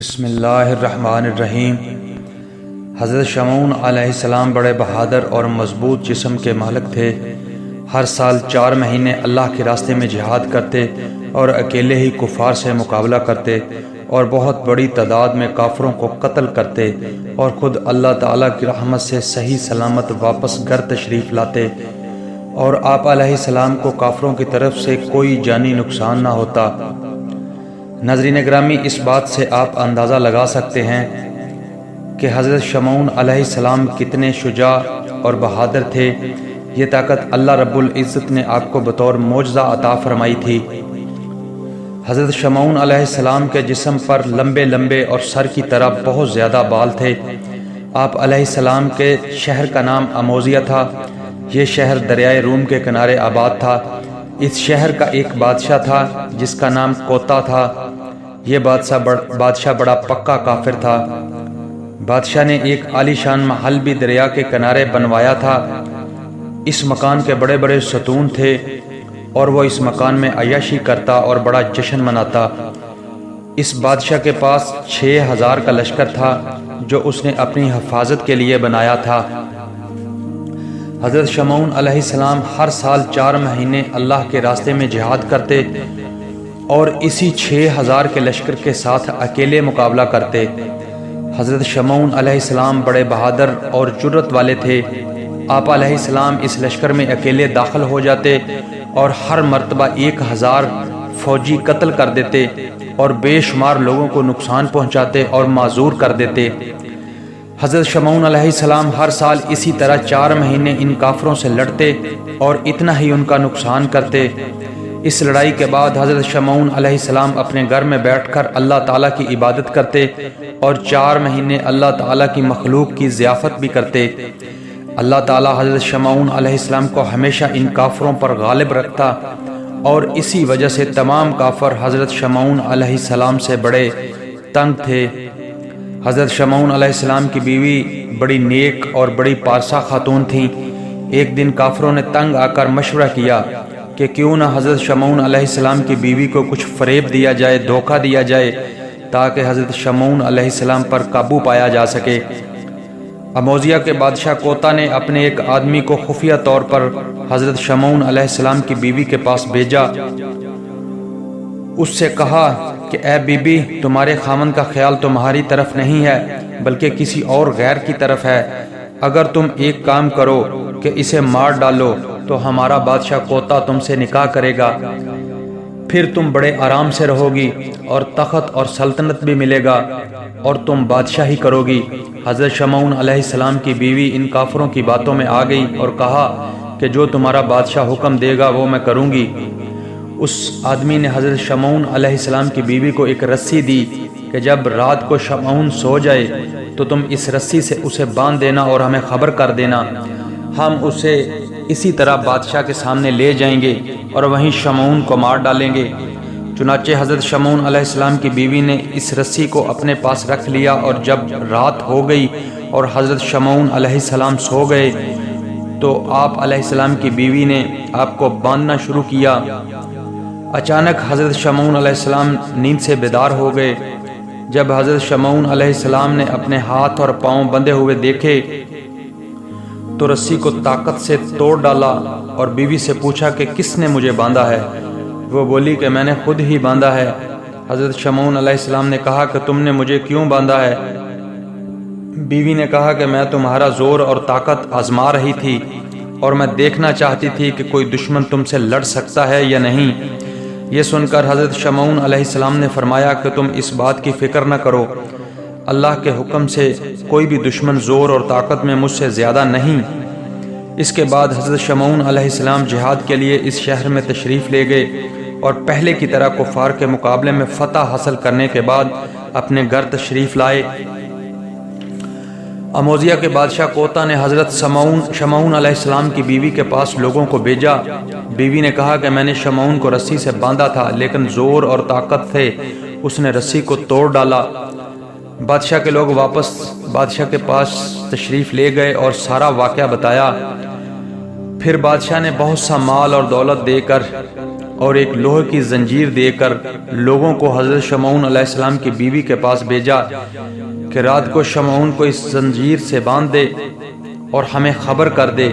بسم اللہ الرحمن الرحیم۔ حضرت شمعون علیہ السلام بڑے بہادر اور مضبوط جسم کے مالک تھے۔ ہر سال 4 مہینے اللہ کے راستے میں جہاد کرتے اور اکیلے ہی کفار سے مقابلہ کرتے اور بہت بڑی تعداد میں کافروں کو قتل کرتے اور خود اللہ تعالیٰ کی رحمت سے صحیح سلامت واپس گھر تشریف لاتے، اور آپ علیہ السلام کو کافروں کی طرف سے کوئی جانی نقصان نہ ہوتا۔ ناظرین گرامی، اس بات سے آپ اندازہ لگا سکتے ہیں کہ حضرت شمعون علیہ السلام کتنے شجاع اور بہادر تھے۔ یہ طاقت اللہ رب العزت نے آپ کو بطور معجزہ عطا فرمائی تھی۔ حضرت شمعون علیہ السلام کے جسم پر لمبے لمبے اور سر کی طرح بہت زیادہ بال تھے۔ آپ علیہ السلام کے شہر کا نام اموزیہ تھا۔ یہ شہر دریائے روم کے کنارے آباد تھا۔ اس شہر کا ایک بادشاہ تھا جس کا نام کوتا تھا۔ یہ بادشاہ بڑا پکا کافر تھا۔ بادشاہ نے ایک عالی شان محل بھی دریا کے کنارے بنوایا تھا۔ اس مکان کے بڑے بڑے ستون تھے اور وہ اس مکان میں عیاشی کرتا اور بڑا جشن مناتا۔ اس بادشاہ کے پاس 6000 کا لشکر تھا جو اس نے اپنی حفاظت کے لیے بنایا تھا۔ حضرت شمعون علیہ السلام ہر سال 4 مہینے اللہ کے راستے میں جہاد کرتے اور اسی 6000 کے لشکر کے ساتھ اکیلے مقابلہ کرتے۔ حضرت شمعون علیہ السلام بڑے بہادر اور جرأت والے تھے۔ آپ علیہ السلام اس لشکر میں اکیلے داخل ہو جاتے اور ہر مرتبہ 1000 فوجی قتل کر دیتے اور بے شمار لوگوں کو نقصان پہنچاتے اور معذور کر دیتے۔ حضرت شمعون علیہ السلام ہر سال اسی طرح 4 مہینے ان کافروں سے لڑتے اور اتنا ہی ان کا نقصان کرتے۔ اس لڑائی کے بعد حضرت شمعون علیہ السلام اپنے گھر میں بیٹھ کر اللہ تعالیٰ کی عبادت کرتے اور 4 مہینے اللہ تعالیٰ کی مخلوق کی ضیافت بھی کرتے۔ اللہ تعالیٰ حضرت شمعون علیہ السلام کو ہمیشہ ان کافروں پر غالب رکھتا اور اسی وجہ سے تمام کافر حضرت شمعون علیہ السلام سے بڑے تنگ تھے۔ حضرت شمعون علیہ السلام کی بیوی بڑی نیک اور بڑی پارسا خاتون تھیں۔ ایک دن کافروں نے تنگ آ کر مشورہ کیا کہ کیوں نہ حضرت شمعون علیہ السلام کی بیوی کو کچھ فریب دیا جائے، دھوکہ دیا جائے، تاکہ حضرت شمعون علیہ السلام پر قابو پایا جا سکے۔ اموزیہ کے بادشاہ کوتا نے اپنے ایک آدمی کو خفیہ طور پر حضرت شمعون علیہ السلام کی بیوی کے پاس بھیجا۔ اس سے کہا کہ اے بی بی، تمہارے خاوند کا خیال تمہاری طرف نہیں ہے بلکہ کسی اور غیر کی طرف ہے۔ اگر تم ایک کام کرو کہ اسے مار ڈالو تو ہمارا بادشاہ کوتا تم سے نکاح کرے گا، پھر تم بڑے آرام سے رہو گی اور تخت اور سلطنت بھی ملے گا اور تم بادشاہی کرو گی۔ حضرت شمعون علیہ السلام کی بیوی ان کافروں کی باتوں میں آ گئی اور کہا کہ جو تمہارا بادشاہ حکم دے گا وہ میں کروں گی۔ اس آدمی نے حضرت شمعون علیہ السلام کی بیوی کو ایک رسی دی کہ جب رات کو شمعون سو جائے تو تم اس رسی سے اسے باندھ دینا اور ہمیں خبر کر دینا، ہم اسے اسی طرح بادشاہ کے سامنے لے جائیں گے اور وہیں شمعون کو مار ڈالیں گے۔ چنانچہ حضرت شمعون علیہ السلام کی بیوی نے اس رسی کو اپنے پاس رکھ لیا، اور جب رات ہو گئی اور حضرت شمعون علیہ السلام سو گئے تو آپ علیہ السلام کی بیوی نے آپ کو باندھنا شروع کیا۔ اچانک حضرت شمعون علیہ السلام نیند سے بیدار ہو گئے۔ جب حضرت شمعون علیہ السلام نے اپنے ہاتھ اور پاؤں بندھے ہوئے دیکھے تو رسی کو طاقت سے توڑ ڈالا اور بیوی سے پوچھا کہ کس نے مجھے باندھا ہے؟ وہ بولی کہ میں نے خود ہی باندھا ہے۔ حضرت شمعون علیہ السلام نے کہا کہ تم نے مجھے کیوں باندھا ہے؟ بیوی نے کہا کہ میں تمہارا زور اور طاقت آزما رہی تھی اور میں دیکھنا چاہتی تھی کہ کوئی دشمن تم سے لڑ سکتا ہے یا نہیں۔ یہ سن کر حضرت شمعون علیہ السلام نے فرمایا کہ تم اس بات کی فکر نہ کرو، اللہ کے حکم سے کوئی بھی دشمن زور اور طاقت میں مجھ سے زیادہ نہیں۔ اس کے بعد حضرت شمعون علیہ السلام جہاد کے لیے اس شہر میں تشریف لے گئے اور پہلے کی طرح کفار کے مقابلے میں فتح حاصل کرنے کے بعد اپنے گھر تشریف لائے۔ اموزیہ کے بادشاہ کوتا نے حضرت شمعون علیہ السلام کی بیوی کے پاس لوگوں کو بھیجا۔ بیوی نے کہا کہ میں نے شمعون کو رسی سے باندھا تھا لیکن زور اور طاقت سے اس نے رسی کو توڑ ڈالا۔ بادشاہ کے لوگ واپس بادشاہ کے پاس تشریف لے گئے اور سارا واقعہ بتایا۔ پھر بادشاہ نے بہت سا مال اور دولت دے کر اور ایک لوہے کی زنجیر دے کر لوگوں کو حضرت شمعون علیہ السلام کی بیوی کے پاس بھیجا کہ رات کو شمعون کو اس زنجیر سے باندھ دے اور ہمیں خبر کر دے۔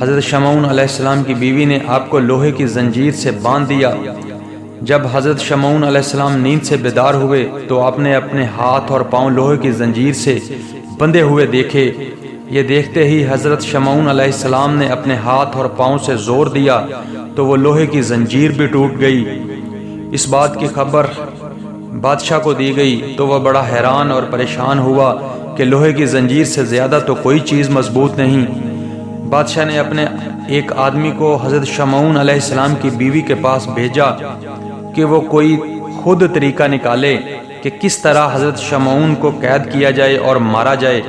حضرت شمعون علیہ السلام کی بیوی نے آپ کو لوہے کی زنجیر سے باندھ دیا۔ جب حضرت شمعون علیہ السلام نیند سے بیدار ہوئے تو آپ نے اپنے ہاتھ اور پاؤں لوہے کی زنجیر سے بندھے ہوئے دیکھے۔ یہ دیکھتے ہی حضرت شمعون علیہ السلام نے اپنے ہاتھ اور پاؤں سے زور دیا تو وہ لوہے کی زنجیر بھی ٹوٹ گئی۔ اس بات کی خبر بادشاہ کو دی گئی تو وہ بڑا حیران اور پریشان ہوا کہ لوہے کی زنجیر سے زیادہ تو کوئی چیز مضبوط نہیں۔ بادشاہ نے اپنے ایک آدمی کو حضرت شمعون علیہ السلام کی بیوی کے پاس بھیجا کہ وہ کوئی خود طریقہ نکالے کہ کس طرح حضرت شمعون کو قید کیا جائے اور مارا جائے۔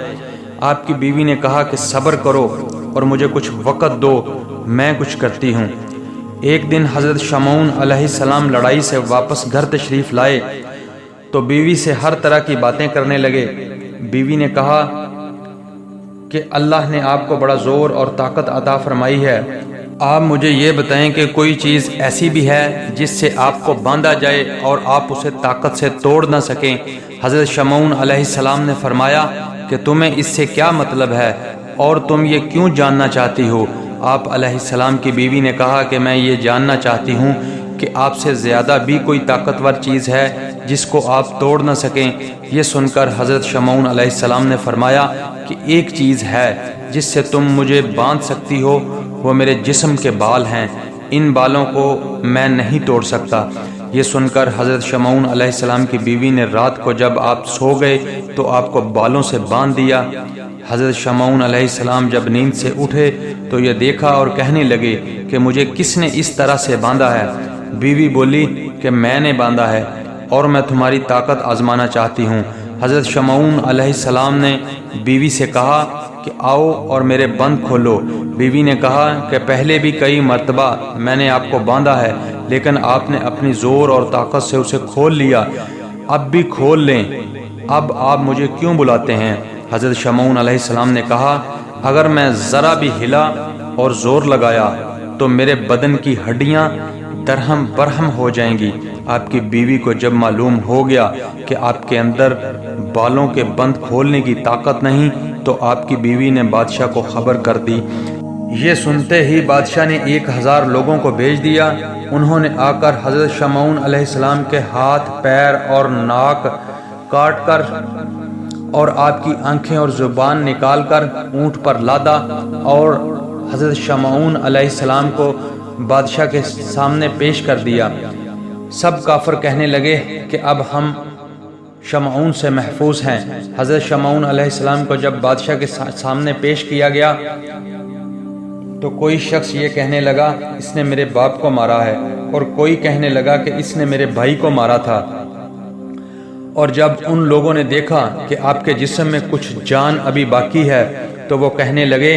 آپ کی بیوی نے کہا کہ صبر کرو اور مجھے کچھ وقت دو، میں کچھ کرتی ہوں۔ ایک دن حضرت شمعون علیہ السلام لڑائی سے واپس گھر تشریف لائے تو بیوی سے ہر طرح کی باتیں کرنے لگے۔ بیوی نے کہا کہ اللہ نے آپ کو بڑا زور اور طاقت عطا فرمائی ہے، آپ مجھے یہ بتائیں کہ کوئی چیز ایسی بھی ہے جس سے آپ کو باندھا جائے اور آپ اسے طاقت سے توڑ نہ سکیں۔ حضرت شمعون علیہ السلام نے فرمایا کہ تمہیں اس سے کیا مطلب ہے اور تم یہ کیوں جاننا چاہتی ہو؟ آپ علیہ السلام کی بیوی نے کہا کہ میں یہ جاننا چاہتی ہوں کہ آپ سے زیادہ بھی کوئی طاقتور چیز ہے جس کو آپ توڑ نہ سکیں۔ یہ سن کر حضرت شمعون علیہ السلام نے فرمایا کہ ایک چیز ہے جس سے تم مجھے باندھ سکتی ہو، وہ میرے جسم کے بال ہیں، ان بالوں کو میں نہیں توڑ سکتا۔ یہ سن کر حضرت شمعون علیہ السلام کی بیوی نے رات کو جب آپ سو گئے تو آپ کو بالوں سے باندھ دیا۔ حضرت شمعون علیہ السلام جب نیند سے اٹھے تو یہ دیکھا اور کہنے لگے کہ مجھے کس نے اس طرح سے باندھا ہے؟ بیوی بولی کہ میں نے باندھا ہے اور میں تمہاری طاقت آزمانا چاہتی ہوں۔ حضرت شمعون علیہ السلام نے بیوی سے کہا کہ آؤ اور میرے بند کھولو۔ بیوی نے کہا کہ پہلے بھی کئی مرتبہ میں نے آپ کو باندھا ہے لیکن آپ نے اپنی زور اور طاقت سے اسے کھول لیا، اب بھی کھول لیں، اب آپ مجھے کیوں بلاتے ہیں؟ حضرت شمعون علیہ السلام نے کہا اگر میں ذرا بھی ہلا اور زور لگایا تو میرے بدن کی ہڈیاں درہم برہم ہو جائیں گی۔ آپ کی بیوی کو جب معلوم ہو گیا کہ آپ کے اندر بالوں کے بند کھولنے کی طاقت نہیں تو آپ کی بیوی نے بادشاہ کو خبر کر دی۔ یہ سنتے ہی بادشاہ نے 1000 لوگوں کو بھیج دیا۔ انہوں نے آ کر حضرت شمعون علیہ السلام کے ہاتھ، پیر اور ناک کاٹ کر اور آپ کی آنکھیں اور زبان نکال کر اونٹ پر لادا اور حضرت شمعون علیہ السلام کو بادشاہ کے سامنے پیش کر دیا۔ سب کافر کہنے لگے کہ اب ہم شمعون سے محفوظ ہیں۔ حضرت شمعون علیہ السلام کو جب بادشاہ کے سامنے پیش کیا گیا تو کوئی شخص یہ کہنے لگا اس نے میرے باپ کو مارا ہے، اور کوئی کہنے لگا کہ اس نے میرے بھائی کو مارا تھا۔ اور جب ان لوگوں نے دیکھا کہ آپ کے جسم میں کچھ جان ابھی باقی ہے تو وہ کہنے لگے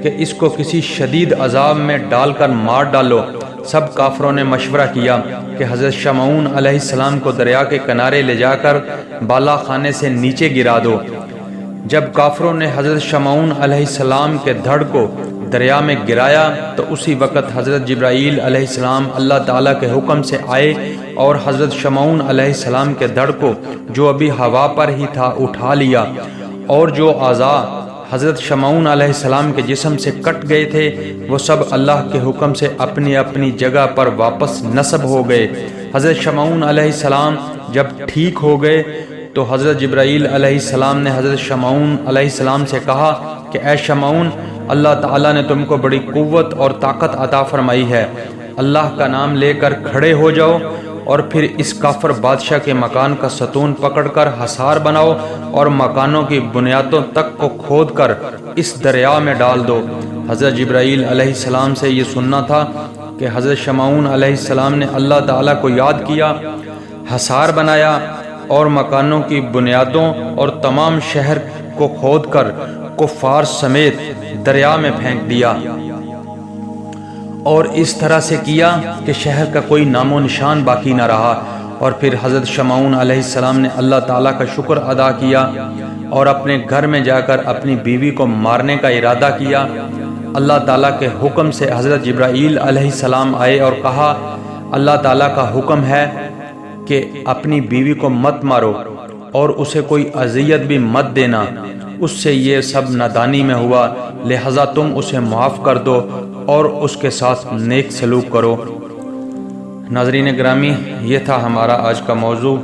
کہ اس کو کسی شدید عذاب میں ڈال کر مار ڈالو۔ سب کافروں نے مشورہ کیا کہ حضرت شمعون علیہ السلام کو دریا کے کنارے لے جا کر بالا خانے سے نیچے گرا دو۔ جب کافروں نے حضرت شمعون علیہ السلام کے دھڑ کو دریا میں گرایا تو اسی وقت حضرت جبرائیل علیہ السلام اللہ تعالیٰ کے حکم سے آئے اور حضرت شمعون علیہ السلام کے دھڑ کو جو ابھی ہوا پر ہی تھا اٹھا لیا، اور جو اعضاء حضرت شمعون علیہ السلام کے جسم سے کٹ گئے تھے وہ سب اللہ کے حکم سے اپنی اپنی جگہ پر واپس نصب ہو گئے۔ حضرت شمعون علیہ السلام جب ٹھیک ہو گئے تو حضرت جبرائیل علیہ السلام نے حضرت شمعون علیہ السلام سے کہا کہ اے شمعون، اللہ تعالیٰ نے تم کو بڑی قوت اور طاقت عطا فرمائی ہے، اللہ کا نام لے کر کھڑے ہو جاؤ اور پھر اس کافر بادشاہ کے مکان کا ستون پکڑ کر حصار بناؤ اور مکانوں کی بنیادوں تک کو کھود کر اس دریا میں ڈال دو۔ حضرت جبرائیل علیہ السلام سے یہ سننا تھا کہ حضرت شمعون علیہ السلام نے اللہ تعالیٰ کو یاد کیا، حصار بنایا اور مکانوں کی بنیادوں اور تمام شہر کو کھود کر کفار سمیت دریا میں پھینک دیا، اور اس طرح سے کیا کہ شہر کا کوئی نام و نشان باقی نہ رہا۔ اور پھر حضرت شمعون علیہ السلام نے اللہ تعالیٰ کا شکر ادا کیا اور اپنے گھر میں جا کر اپنی بیوی کو مارنے کا ارادہ کیا، اللہ تعالیٰ کے حکم سے حضرت جبرائیل علیہ السلام آئے اور کہا اللہ تعالیٰ کا حکم ہے کہ اپنی بیوی کو مت مارو اور اسے کوئی اذیت بھی مت دینا، اس سے یہ سب نادانی میں ہوا، لہذا تم اسے معاف کر دو اور اس کے ساتھ نیک سلوک کرو۔ ناظرین گرامی، یہ تھا ہمارا آج کا موضوع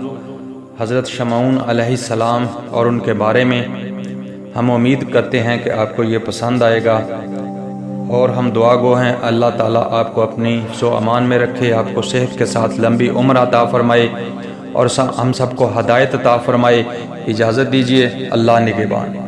حضرت شمعون علیہ السلام اور ان کے بارے میں۔ ہم امید کرتے ہیں کہ آپ کو یہ پسند آئے گا، اور ہم دعا گو ہیں اللہ تعالیٰ آپ کو اپنی حفظ و امان میں رکھے، آپ کو صحت کے ساتھ لمبی عمر عطا فرمائے اور ہم سب کو ہدایت عطا فرمائے۔ اجازت دیجیے، اللہ نگہبان۔